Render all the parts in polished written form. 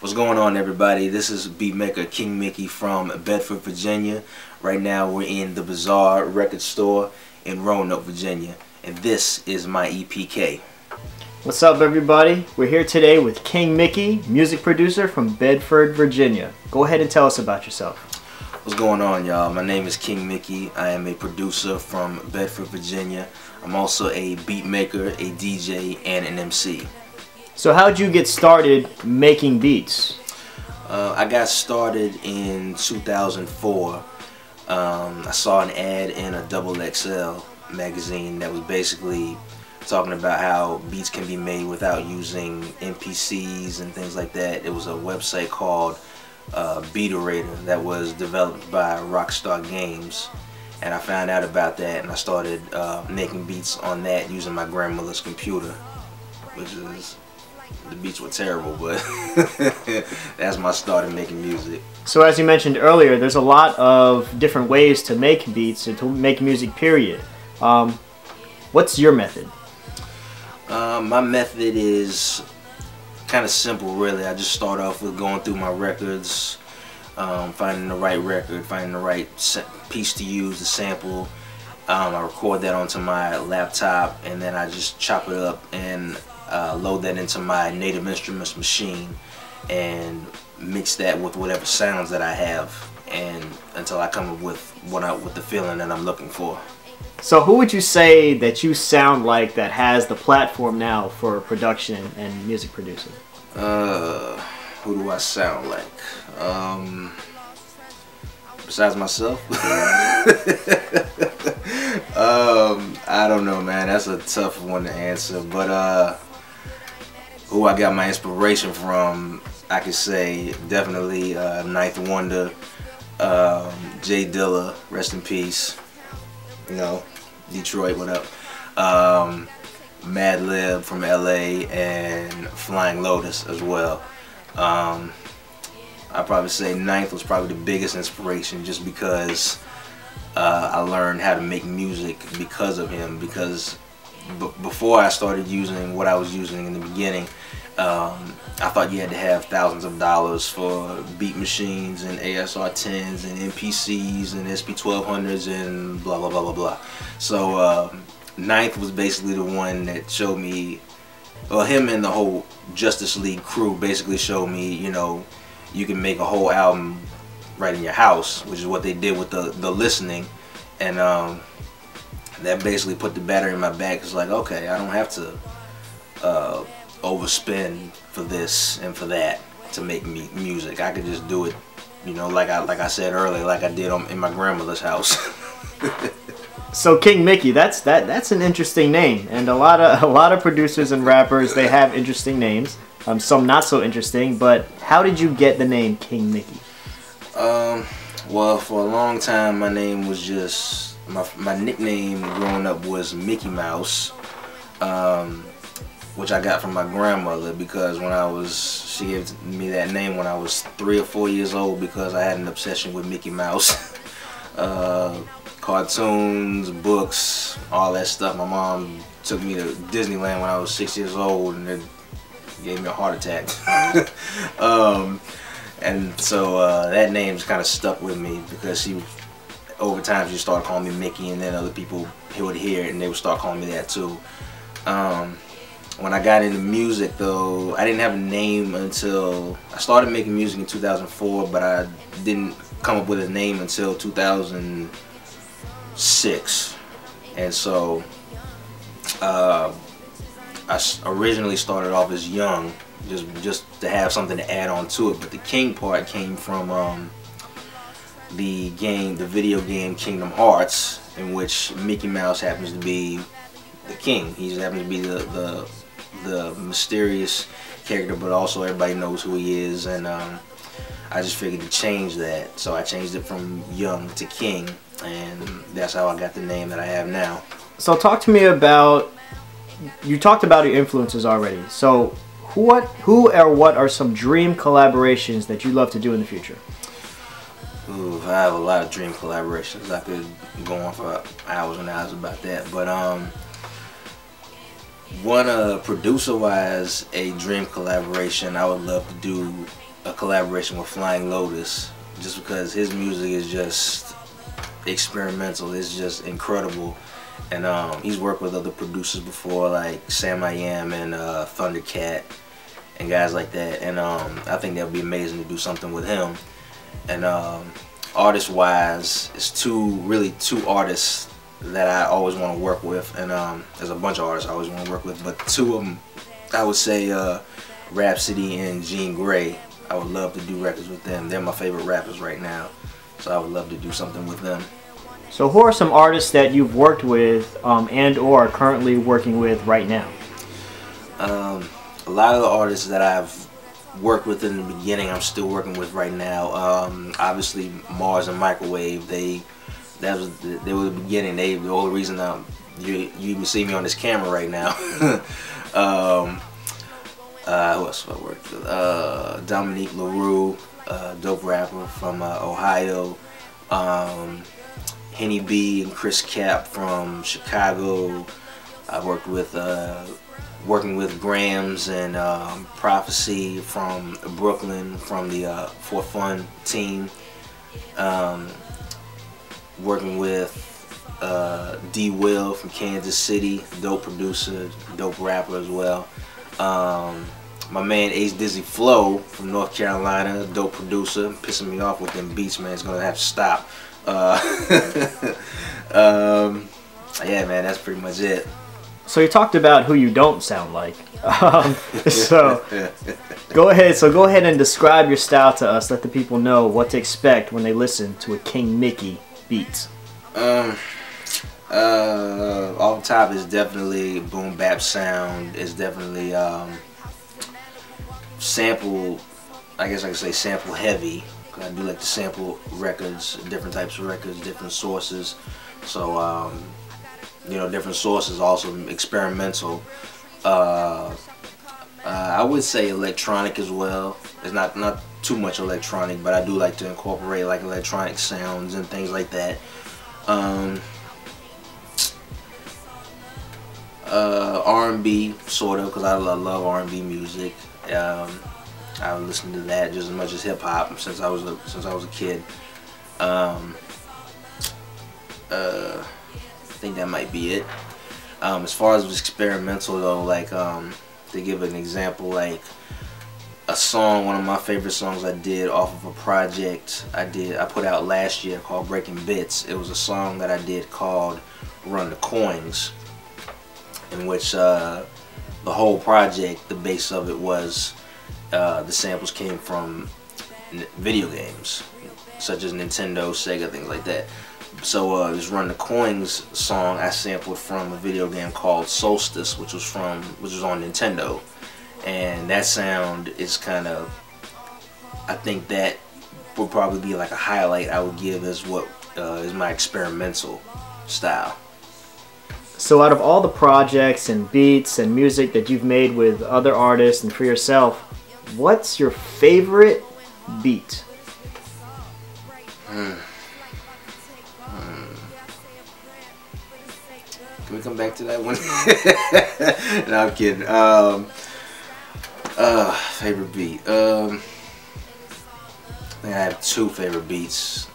What's going on, everybody? This is beatmaker King Mickey from Bedford, Virginia. Right now we're in the Bazaar record store in Roanoke, Virginia, and this is my EPK. What's up, everybody? We're here today with King Mickey, music producer from Bedford, Virginia. Go ahead and tell us about yourself. What's going on, y'all? My name is King Mickey. I am a producer from Bedford, Virginia. I'm also a beat maker, a DJ, and an MC. So how'd you get started making beats? I got started in 2004. I saw an ad in a XXL magazine that was basically talking about how beats can be made without using MPCs and things like that. It was a website called Beaterator that was developed by Rockstar Games, and I found out about that and I started making beats on that using my grandmother's computer, which is, the beats were terrible, but that's my start in making music. So as you mentioned earlier, there's a lot of different ways to make beats and to make music, period. What's your method? My method is kind of simple, really. I just start off with going through my records, finding the right record, finding the right piece to use, the sample. I record that onto my laptop, and then I just chop it up and load that into my Native Instruments Mashine and mix that with whatever sounds that I have, and until I come up with the feeling that I'm looking for. So who would you say that you sound like that has the platform now for production and music producing? Who do I sound like? Besides myself? I don't know, man. That's a tough one to answer, but who I got my inspiration from, I could say definitely Ninth Wonder, Dilla, rest in peace. You know, Detroit, what up? Madlib from LA, and Flying Lotus as well. I'd probably say Ninth was probably the biggest inspiration, just because I learned how to make music because of him. Because before I started using what I was using in the beginning, I thought you had to have thousands of dollars for beat machines and ASR-10s and MPCs and SP-1200s and blah blah blah blah blah. So Ninth was basically the one that showed me, well, him and the whole Justus League crew basically showed me, you know, you can make a whole album right in your house, which is what they did with the listening, and that basically put the battery in my back. It's like, okay, I don't have to overspend for this and for that to make music. I could just do it, you know, like I said earlier, like I did in my grandmother's house. So King Mickey, that's an interesting name, and a lot of producers and rappers, they have interesting names. Some not so interesting, but how did you get the name King Mickey? Well, for a long time my name was just my nickname growing up was Mickey Mouse, which I got from my grandmother, because she gave me that name when I was 3 or 4 years old, because I had an obsession with Mickey Mouse. Cartoons, books, all that stuff. My mom took me to Disneyland when I was 6 years old, and it gave me a heart attack. And so that name's kind of stuck with me, because over time she started calling me Mickey, and then other people would hear it and they would start calling me that too. When I got into music, though, I didn't have a name until I started making music in 2004, but I didn't come up with a name until 2006. And so I originally started off as Young, just to have something to add on to it, but the King part came from the video game Kingdom Hearts, in which Mickey Mouse happens to be the king. He happens to be the mysterious character, but also everybody knows who he is, and I just figured to change that, so I changed it from Young to King, and that's how I got the name that I have now. So talk to me about, you talked about your influences already, so who or what are some dream collaborations that you love to do in the future? Ooh, I have a lot of dream collaborations. I could go on for hours and hours about that, but one producer-wise, a dream collaboration I would love to do a collaboration with Flying Lotus, just because his music is just experimental. It's just incredible. And he's worked with other producers before, like Sam I Am and Thundercat and guys like that. And I think that would be amazing to do something with him. And artist-wise, it's really two artists that I always want to work with. And there's a bunch of artists I always want to work with, but two of them, I would say Rhapsody and Jean Grae. I would love to do records with them. They're my favorite rappers right now, so I would love to do something with them. So who are some artists that you've worked with and or are currently working with right now? A lot of the artists that I've worked with in the beginning, I'm still working with right now. Obviously, Mars and Microwave. They were the beginning. The only reason you even see me on this camera right now. Who else have I worked with? Dominique LaRue, dope rapper from Ohio. Henny B and Chris Cap from Chicago. I worked with working with Grams and Prophecy from Brooklyn, from the For Fun team. Working with D Will from Kansas City, dope producer, dope rapper as well. My man Ace Dizzy Flow from North Carolina, dope producer, pissing me off with them beats, man. It's gonna have to stop. Yeah, man, that's pretty much it. So you talked about who you don't sound like. So go ahead and describe your style to us. Let the people know what to expect when they listen to a King Mickey beat. Off the top is definitely boom bap sound. It's definitely sample. I guess I could say sample heavy. I do like to sample records, different types of records, different sources. So you know, different sources, also experimental. I would say electronic as well. It's not too much electronic, but I do like to incorporate like electronic sounds and things like that. R&B sort of, because I love R&B music. I listen to that just as much as hip hop since I was a kid. I think that might be it. As far as experimental though, like to give an example, like a song, one of my favorite songs I did off of a project I put out last year called Breaking Bits. It was a song that I did called Run the Coins, in which the whole project, the base of it was the samples came from video games such as Nintendo, Sega, things like that. So this Run the Coins song I sampled from a video game called Solstice, which was on Nintendo, and that sound is kind of, I think that would probably be like a highlight I would give as what is my experimental style. So out of all the projects and beats and music that you've made with other artists and for yourself, what's your favorite beat? Can we come back to that one? No, I'm kidding. Favorite beat. I think I have two favorite beats.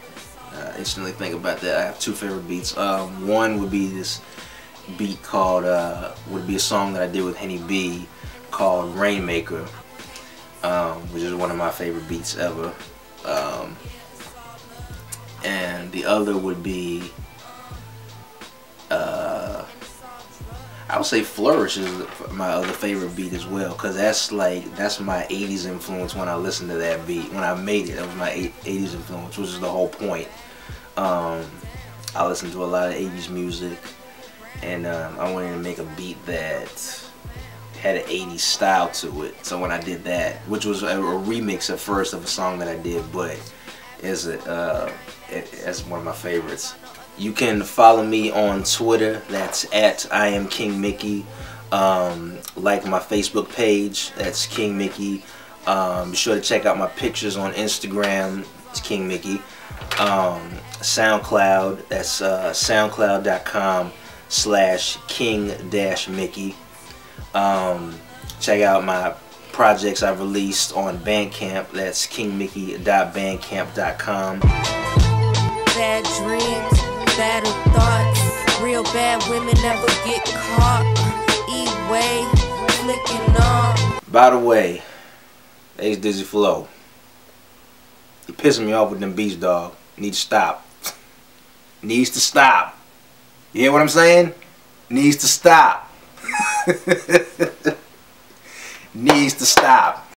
Instantly think about that. I have two favorite beats. One would be this beat called, would be a song that I did with Henny B called Rainmaker, which is one of my favorite beats ever. And the other would be, I would say Flourish is my other favorite beat as well, because that's my 80s influence when I listened to that beat. When I made it, that was my 80s influence, which is the whole point. I listened to a lot of 80s music, and I wanted to make a beat that had an 80s style to it. So when I did that, which was a remix at first of a song that I did, but it's one of my favorites. You can follow me on Twitter. That's at I am King Mickey. Like my Facebook page. That's King Mickey. Be sure to check out my pictures on Instagram. It's King Mickey. SoundCloud. That's soundcloud.com/king-mickey. Check out my projects I've released on Bandcamp. That's kingmickey.bandcamp.com. Bad dreams, bad thoughts, real bad women never get caught. E-way, flicking on. By the way, Ace Dizzy Flow, you pissing me off with them beats, dog. Need to stop. Needs to stop. You hear what I'm saying? Needs to stop. Needs to stop.